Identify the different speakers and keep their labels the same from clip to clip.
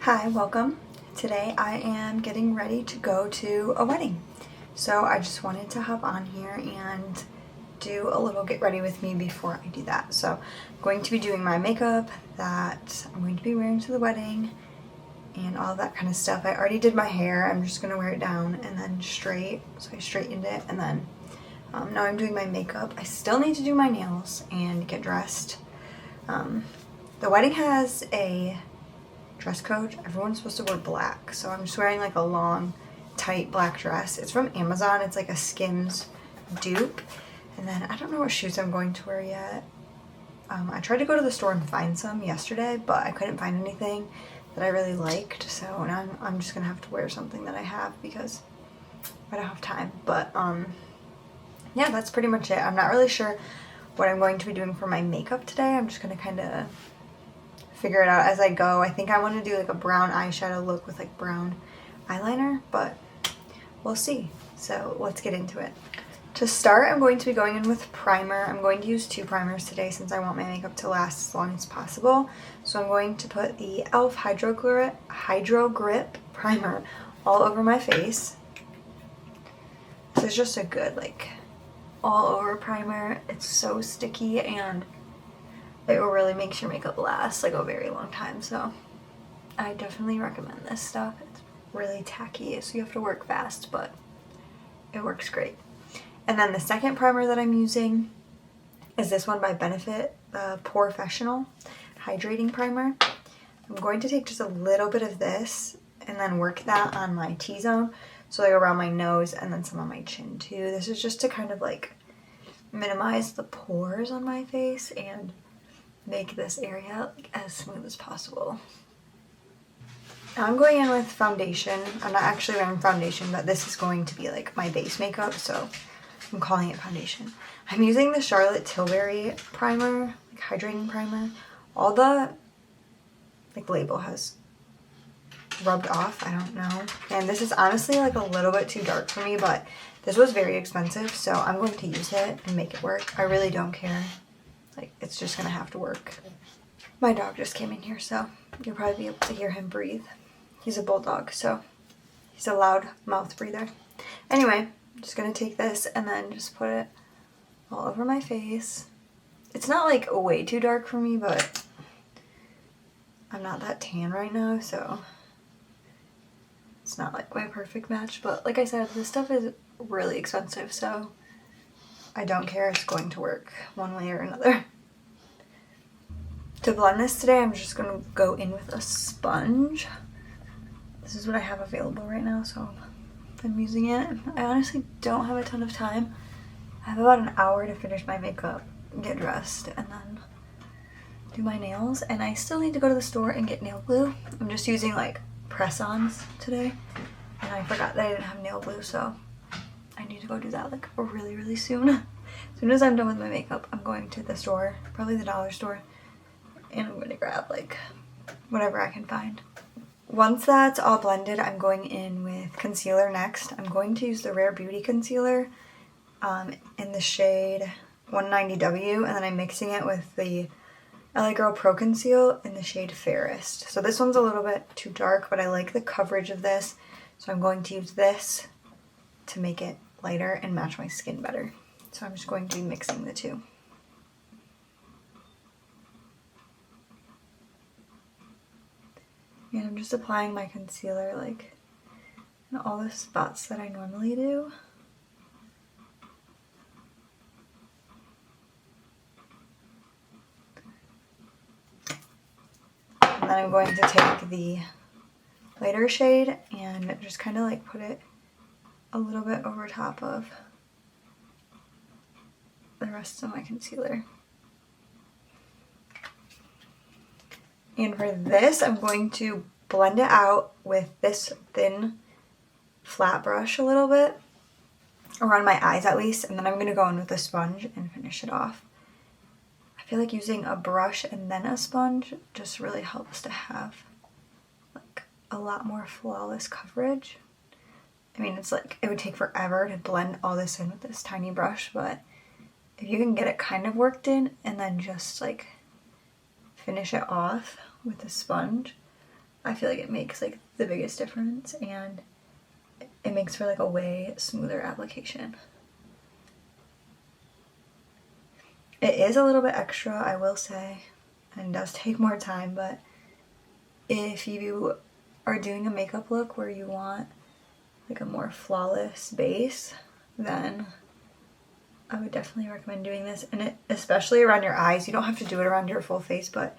Speaker 1: Hi, welcome. Today I am getting ready to go to a wedding. So I just wanted to hop on here and do a little get ready with me before I do that. So I'm going to be doing my makeup that I'm going to be wearing to the wedding and all that kind of stuff. I already did my hair. I'm just going to wear it down and then straight. So I straightened it and then now I'm doing my makeup. I still need to do my nails and get dressed. The wedding has a dress code. Everyone's supposed to wear black, so I'm just wearing like a long tight black dress. It's from Amazon. It's like a Skims dupe, and then I don't know what shoes I'm going to wear yet. I tried to go to the store and find some yesterday, but I couldn't find anything that I really liked, so now I'm just gonna have to wear something that I have because I don't have time. But yeah, that's pretty much it. I'm not really sure what I'm going to be doing for my makeup today. I'm just gonna kind of figure it out as I go. I think I want to do like a brown eyeshadow look with like brown eyeliner, but we'll see. So let's get into it. To start, I'm going to be going in with primer. I'm going to use 2 primers today since I want my makeup to last as long as possible. So I'm going to put the e.l.f. Hydro Grip primer all over my face. This is just a good like all over primer. It's so sticky and it really makes your makeup last like a very long time, so I definitely recommend this stuff. It's really tacky, so you have to work fast, but it works great. And then the second primer that I'm using is this one by Benefit, the Porefessional Hydrating Primer. I'm going to take just a little bit of this and then work that on my T-zone, so like around my nose and then some on my chin too. This is just to kind of like minimize the pores on my face and make this area like as smooth as possible. Now I'm going in with foundation. I'm not actually wearing foundation, but this is going to be like my base makeup, so I'm calling it foundation. I'm using the Charlotte Tilbury primer, like hydrating primer. All the like label has rubbed off, I don't know. And this is honestly like a little bit too dark for me, but this was very expensive, so I'm going to use it and make it work. I really don't care. Like, it's just gonna have to work. My dog just came in here, so you'll probably be able to hear him breathe. He's a bulldog, so he's a loud mouth breather. Anyway, I'm just gonna take this and then just put it all over my face. It's not like way too dark for me, but I'm not that tan right now, so it's not like my perfect match. But like I said, this stuff is really expensive, so I don't care, it's going to work one way or another. To blend this today, I'm just going to go in with a sponge. This is what I have available right now, so I'm using it. I honestly don't have a ton of time. I have about an hour to finish my makeup, get dressed, and then do my nails. And I still need to go to the store and get nail glue. I'm just using like press-ons today, and I forgot that I didn't have nail glue, so I need to go do that like really, really soon. As soon as I'm done with my makeup, I'm going to the store, probably the dollar store, and I'm going to grab like whatever I can find. Once that's all blended, I'm going in with concealer next. I'm going to use the Rare Beauty concealer in the shade 190W, and then I'm mixing it with the LA Girl Pro Conceal in the shade Fairest. So this one's a little bit too dark, but I like the coverage of this, so I'm going to use this to make it lighter and match my skin better. So I'm just going to be mixing the two. And I'm just applying my concealer like in all the spots that I normally do. And then I'm going to take the lighter shade and just kind of like put it a little bit over top of the rest of my concealer. And for this, I'm going to blend it out with this thin flat brush a little bit, around my eyes at least, and then I'm going to go in with a sponge and finish it off. I feel like using a brush and then a sponge just really helps to have like a lot more flawless coverage. I mean, it's like, it would take forever to blend all this in with this tiny brush, but if you can get it kind of worked in and then just like finish it off with a sponge, I feel like it makes like the biggest difference, and it makes for like a way smoother application. It is a little bit extra, I will say, and does take more time, but if you are doing a makeup look where you want like a more flawless base, then I would definitely recommend doing this. And it, especially around your eyes, you don't have to do it around your full face, but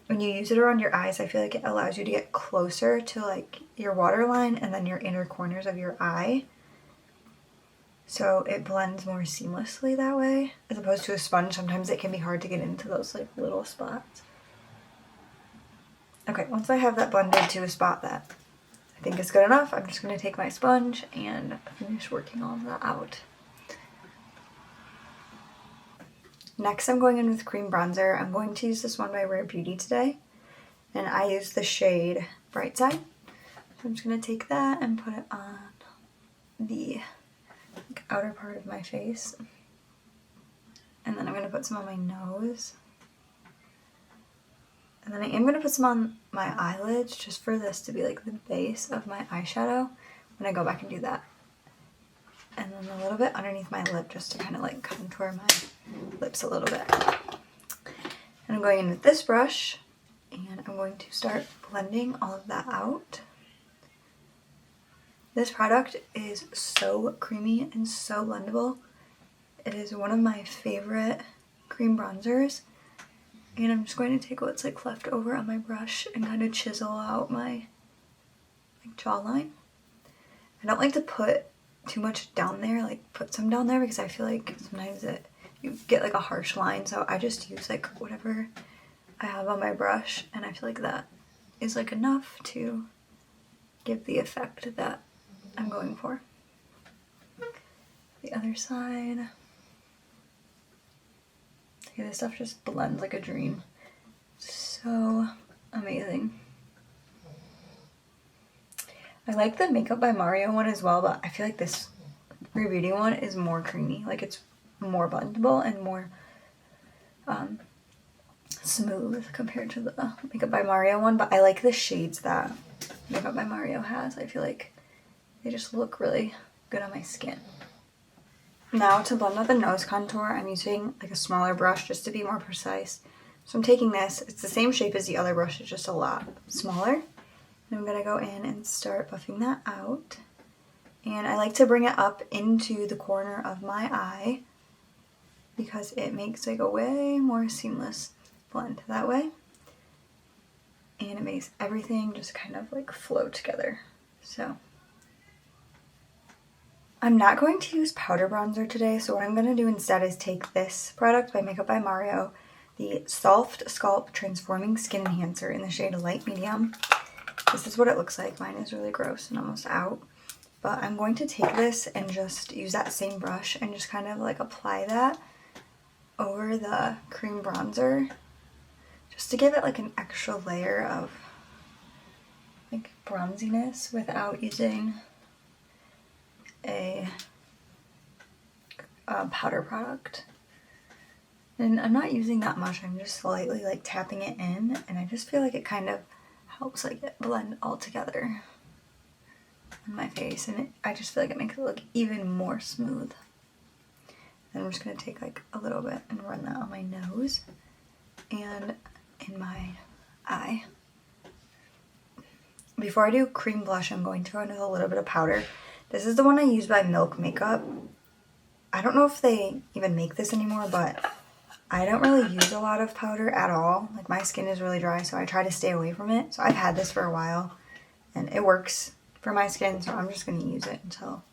Speaker 1: when you use it around your eyes, I feel like it allows you to get closer to like your waterline and then your inner corners of your eye. So it blends more seamlessly that way, as opposed to a sponge. Sometimes it can be hard to get into those like little spots. Okay, once I have that blended to a spot that I think is good enough, I'm just going to take my sponge and finish working all of that out. Next, I'm going in with cream bronzer. I'm going to use this one by Rare Beauty today, and I use the shade Bright Side. So I'm just going to take that and put it on the outer part of my face, and then I'm going to put some on my nose, and then I am going to put some on my eyelids just for this to be like the base of my eyeshadow when I go back and do that, and then a little bit underneath my lip just to kind of like contour my lips a little bit. And I'm going in with this brush, and I'm going to start blending all of that out. This product is so creamy and so blendable. It is one of my favorite cream bronzers. And I'm just going to take what's like left over on my brush and kind of chisel out my like jawline. I don't like to put too much down there, like put some down there, because I feel like sometimes you get like a harsh line. So I just use like whatever I have on my brush, and I feel like that is like enough to give the effect that I'm going for. The other side. Okay, this stuff just blends like a dream. So amazing. I like the Makeup by Mario one as well, but I feel like this Rare Beauty one is more creamy. Like it's more blendable and more smooth compared to the Makeup by Mario one, but I like the shades that Makeup by Mario has. I feel like they just look really good on my skin. Now to blend out the nose contour, I'm using like a smaller brush just to be more precise. So I'm taking this, it's the same shape as the other brush, it's just a lot smaller. And I'm gonna go in and start buffing that out. And I like to bring it up into the corner of my eye because it makes like a way more seamless blend that way. And it makes everything just kind of like flow together. So I'm not going to use powder bronzer today, so what I'm going to do instead is take this product by Makeup by Mario, the Soft Sculpt Transforming Skin Enhancer in the shade Light Medium. This is what it looks like. Mine is really gross and almost out. But I'm going to take this and just use that same brush and just kind of like apply that over the cream bronzer, just to give it like an extra layer of like bronziness without using a powder product. And I'm not using that much, I'm just slightly like tapping it in, and I just feel like it kind of helps like it blend all together on my face, and I just feel like it makes it look even more smooth. Then I'm just going to take like a little bit and run that on my nose and in my eye. Before I do cream blush, I'm going to go in with a little bit of powder. This is the one I use by Milk Makeup. I don't know if they even make this anymore, but I don't really use a lot of powder at all. Like my skin is really dry, so I try to stay away from it. So I've had this for a while and it works for my skin, so I'm just going to use it until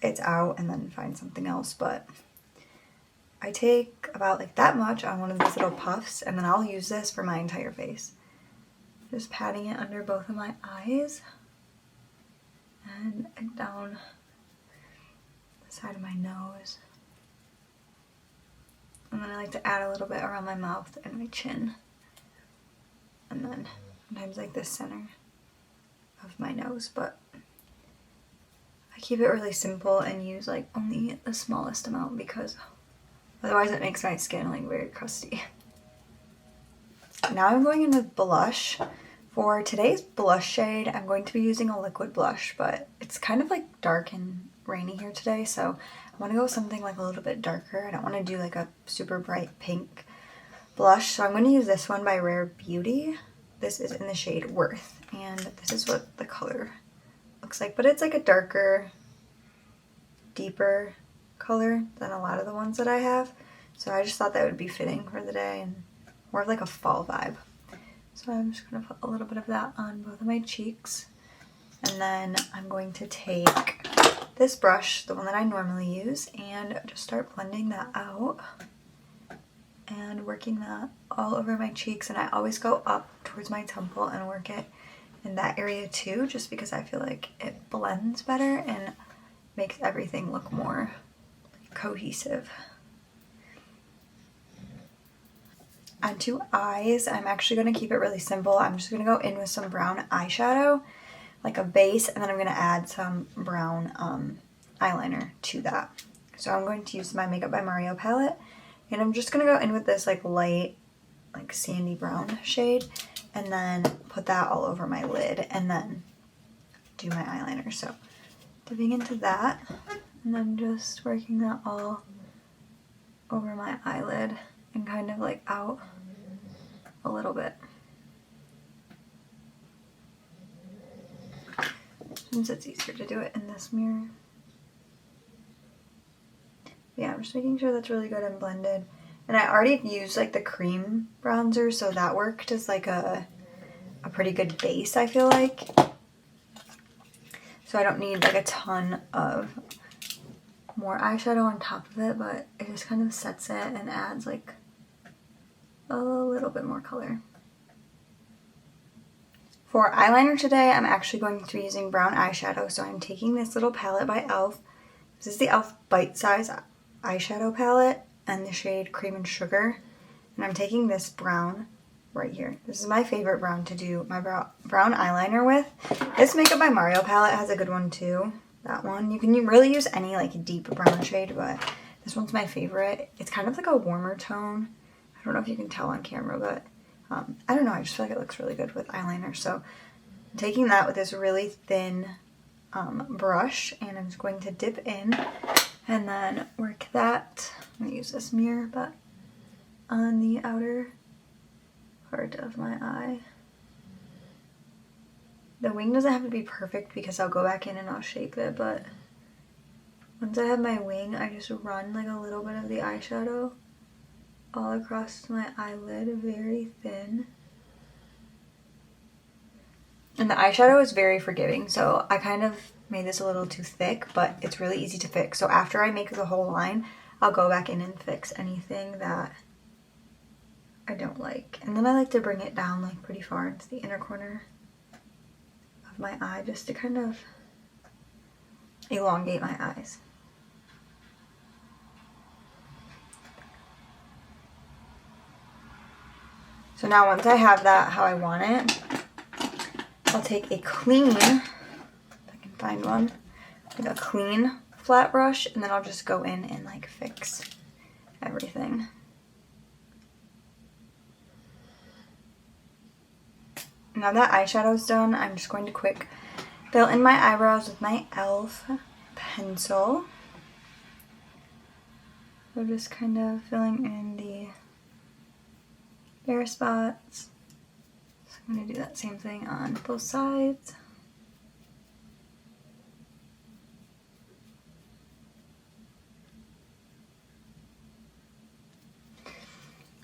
Speaker 1: it's out and then find something else. But I take about like that much on one of these little puffs, and then I'll use this for my entire face. Just patting it under both of my eyes and down the side of my nose. And then I like to add a little bit around my mouth and my chin. And then sometimes like the center of my nose, but I keep it really simple and use like only the smallest amount because otherwise it makes my skin like very crusty. Now I'm going in with blush. For today's blush shade, I'm going to be using a liquid blush, but it's kind of like dark and rainy here today, so I want to go with something like a little bit darker. I don't want to do like a super bright pink blush, so I'm going to use this one by Rare Beauty. This is in the shade Worth, and this is what the color looks like, but it's like a darker, deeper color than a lot of the ones that I have, so I just thought that would be fitting for the day and more of like a fall vibe. So I'm just going to put a little bit of that on both of my cheeks, and then I'm going to take this brush, the one that I normally use, and just start blending that out and working that all over my cheeks. And I always go up towards my temple and work it in that area too, just because I feel like it blends better and makes everything look more cohesive. Onto eyes, I'm actually going to keep it really simple. I'm just going to go in with some brown eyeshadow, like a base, and then I'm going to add some brown eyeliner to that. So I'm going to use my Makeup by Mario palette, and I'm just going to go in with this like light, like sandy brown shade, and then put that all over my lid, and then do my eyeliner. So dipping into that, and then just working that all over my eyelid and kind of like out a little bit. Since it's easier to do it in this mirror. Yeah, I'm just making sure that's really good and blended. And I already used like the cream bronzer, so that worked as like a pretty good base, I feel like. So I don't need like a ton of more eyeshadow on top of it, but it just kind of sets it and adds like a little bit more color. For eyeliner today, I'm actually going to be using brown eyeshadow, so I'm taking this little palette by e.l.f. This is the e.l.f. Bite Size eyeshadow palette and the shade Cream and Sugar, and I'm taking this brown right here. This is my favorite brown to do my brown eyeliner with. This Makeup by Mario palette has a good one too. That one. You can really use any like deep brown shade, but this one's my favorite. It's kind of like a warmer tone. I don't know if you can tell on camera, but I don't know. I just feel like it looks really good with eyeliner. So I'm taking that with this really thin brush, and I'm just going to dip in and then work that. I'm going to use this mirror, but on the outer part of my eye. The wing doesn't have to be perfect because I'll go back in and I'll shape it, but once I have my wing, I just run like a little bit of the eyeshadow all across my eyelid, very thin. And the eyeshadow is very forgiving, so I kind of made this a little too thick, but it's really easy to fix. So after I make the whole line, I'll go back in and fix anything that I don't like. And then I like to bring it down like pretty far into the inner corner of my eye just to kind of elongate my eyes. So now once I have that how I want it, I'll take a clean, if I can find one, like a clean flat brush, and then I'll just go in and like fix everything. Now that eyeshadow's done, I'm just going to quick fill in my eyebrows with my e.l.f. pencil. So just kind of filling in the bare spots. So I'm going to do that same thing on both sides.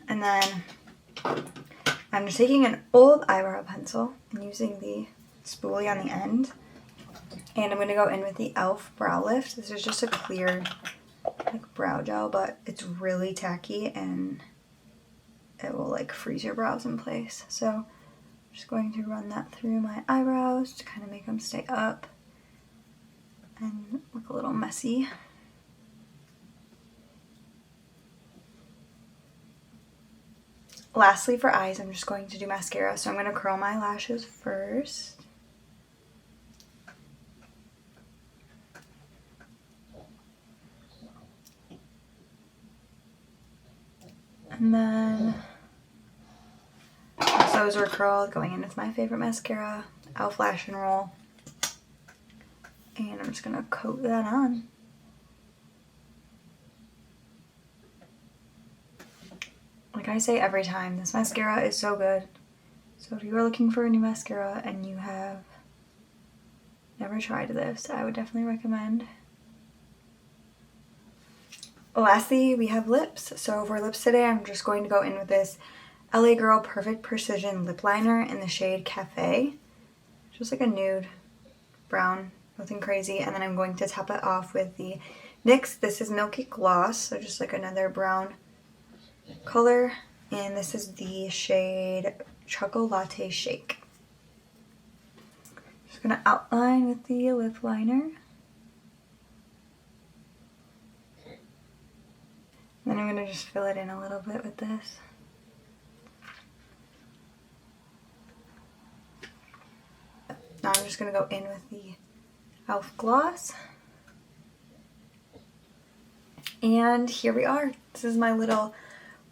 Speaker 1: And then I'm just taking an old eyebrow pencil and using the spoolie on the end. And I'm going to go in with the e.l.f. Brow Lift. This is just a clear like brow gel, but it's really tacky and it will like freeze your brows in place. So I'm just going to run that through my eyebrows to kind of make them stay up and look a little messy. Lastly, for eyes, I'm just going to do mascara. So I'm going to curl my lashes first. And then just Those were curled, going in with my favorite mascara, e.l.f. Lash and Roll. And I'm just going to coat that on. Like I say every time, this mascara is so good. So if you are looking for a new mascara and you have never tried this, I would definitely recommend. Lastly, we have lips. So for lips today, I'm just going to go in with this LA Girl Perfect Precision Lip Liner in the shade Cafe. Just like a nude brown, nothing crazy. And then I'm going to top it off with the NYX. This is Milky Gloss, so just like another brown color. And this is the shade Choco Latte Shake. Just gonna outline with the lip liner. Then I'm gonna just fill it in a little bit with this. Now I'm just gonna go in with the e.l.f. gloss. And here we are. This is my little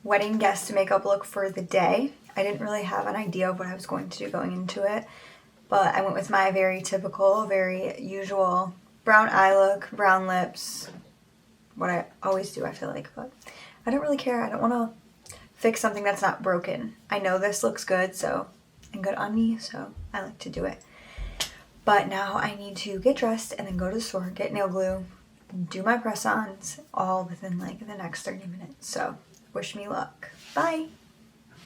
Speaker 1: wedding guest makeup look for the day. I didn't really have an idea of what I was going to do going into it, but I went with my very typical, very usual brown eye look, brown lips, what I always do, I feel like, but I don't really care. I don't want to fix something that's not broken. I know this looks good, so, and good on me, so I like to do it. But now I need to get dressed and then go to the store, get nail glue, do my press-ons, all within like the next 30 minutes. So wish me luck. Bye!